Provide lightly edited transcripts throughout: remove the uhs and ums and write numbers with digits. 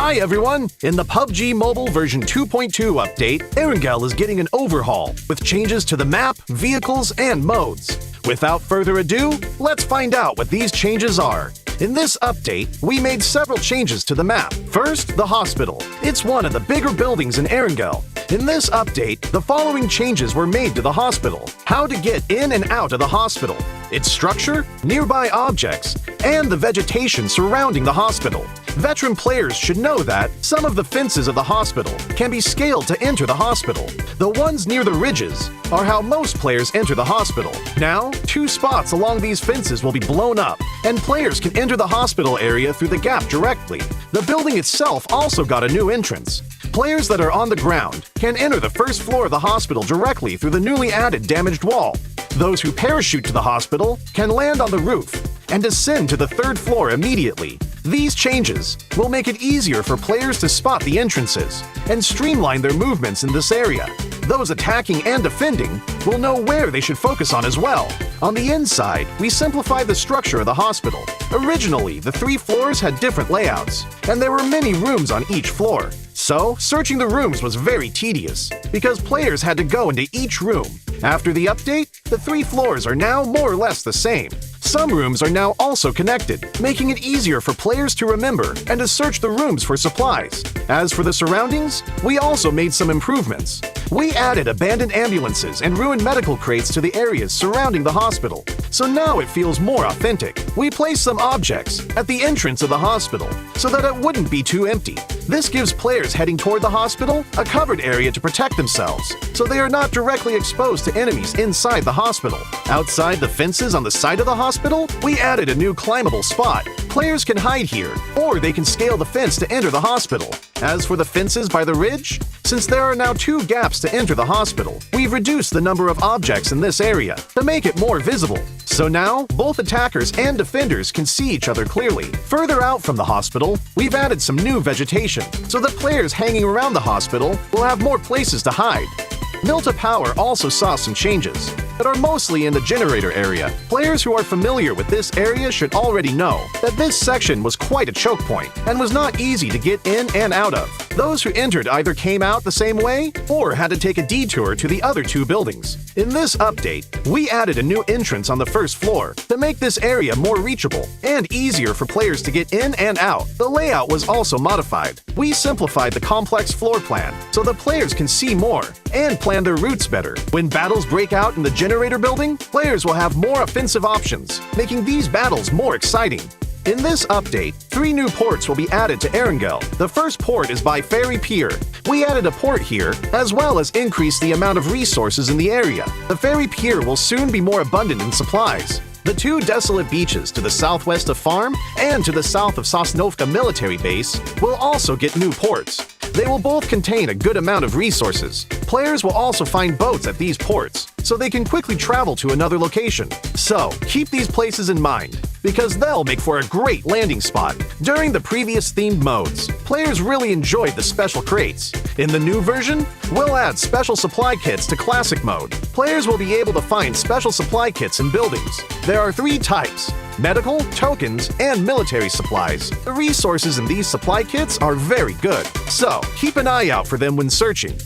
Hi everyone! In the Pubg Mobile version 2.2 update, Erangel is getting an overhaul with changes to the map, vehicles, and modes. Without further ado, let's find out what these changes are. In this update, we made several changes to the map. First, the hospital. It's one of the bigger buildings in Erangel. In this update, the following changes were made to the hospital. How to get in and out of the hospital, its structure, nearby objects, and the vegetation surrounding the hospital. Veteran players should know that some of the fences of the hospital can be scaled to enter the hospital. The ones near the ridges are how most players enter the hospital. Now, 2 spots along these fences will be blown up, and players can enter the hospital area through the gap directly. The building itself also got a new entrance. Players that are on the ground can enter the first floor of the hospital directly through the newly added damaged wall. Those who parachute to the hospital can land on the roof and descend to the 3rd floor immediately. These changes will make it easier for players to spot the entrances and streamline their movements in this area. Those attacking and defending will know where they should focus on as well. On the inside, we simplified the structure of the hospital. Originally, the 3 floors had different layouts, and there were many rooms on each floor. So, searching the rooms was very tedious, because players had to go into each room. After the update, the 3 floors are now more or less the same. Some rooms are now also connected, making it easier for players to remember and to search the rooms for supplies. As for the surroundings, we also made some improvements. We added abandoned ambulances and ruined medical crates to the areas surrounding the hospital, so now it feels more authentic. We placed some objects at the entrance of the hospital so that it wouldn't be too empty. This gives players heading toward the hospital a covered area to protect themselves, so they are not directly exposed to enemies inside the hospital. Outside the fences on the side of the hospital, we added a new climbable spot. Players can hide here, or they can scale the fence to enter the hospital. As for the fences by the ridge, since there are now 2 gaps to enter the hospital, we've reduced the number of objects in this area to make it more visible. So now, both attackers and defenders can see each other clearly. Further out from the hospital, we've added some new vegetation, so that players hanging around the hospital will have more places to hide. Milta Power also saw some changes that are mostly in the generator area. Players who are familiar with this area should already know that this section was quite a choke point and was not easy to get in and out of. Those who entered either came out the same way or had to take a detour to the other 2 buildings. In this update, we added a new entrance on the 1st floor to make this area more reachable and easier for players to get in and out. The layout was also modified. We simplified the complex floor plan so that players can see more and plan their routes better. When battles break out in the generator building, players will have more offensive options, making these battles more exciting. In this update, 3 new ports will be added to Erangel. The first port is by Ferry Pier. We added a port here, as well as increased the amount of resources in the area. The Ferry Pier will soon be more abundant in supplies. The 2 desolate beaches to the southwest of Farm and to the south of Sosnovka Military Base will also get new ports. They will both contain a good amount of resources. Players will also find boats at these ports, so they can quickly travel to another location. So, keep these places in mind, because they'll make for a great landing spot. During the previous themed modes, players really enjoyed the special crates. In the new version, we'll add special supply kits to classic mode. Players will be able to find special supply kits in buildings. There are 3 types: medical, tokens, and military supplies. The resources in these supply kits are very good, so keep an eye out for them when searching.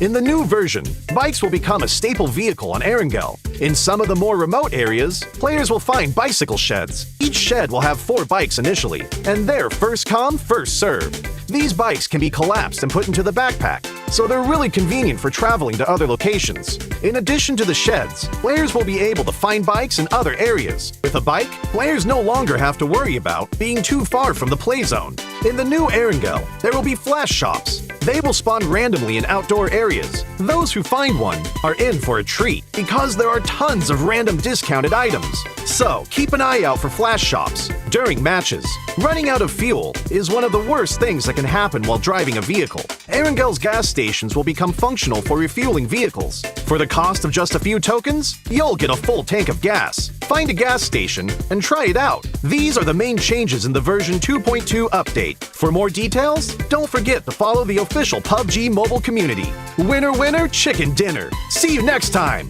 In the new version, bikes will become a staple vehicle on Erangel. In some of the more remote areas, players will find bicycle sheds. Each shed will have 4 bikes initially, and they're first come, first served. These bikes can be collapsed and put into the backpack, so they're really convenient for traveling to other locations. In addition to the sheds, players will be able to find bikes in other areas. With a bike, players no longer have to worry about being too far from the play zone. In the new Erangel, there will be flash shops. They will spawn randomly in outdoor areas. Those who find one are in for a treat, because there are tons of random discounted items. So, keep an eye out for flash shops during matches. Running out of fuel is one of the worst things that can happen while driving a vehicle. Erangel's gas stations will become functional for refueling vehicles. For the cost of just a few tokens, you'll get a full tank of gas. Find a gas station and try it out. These are the main changes in the version 2.2 update. For more details, don't forget to follow the official Pubg mobile community. Winner, winner, chicken dinner. See you next time!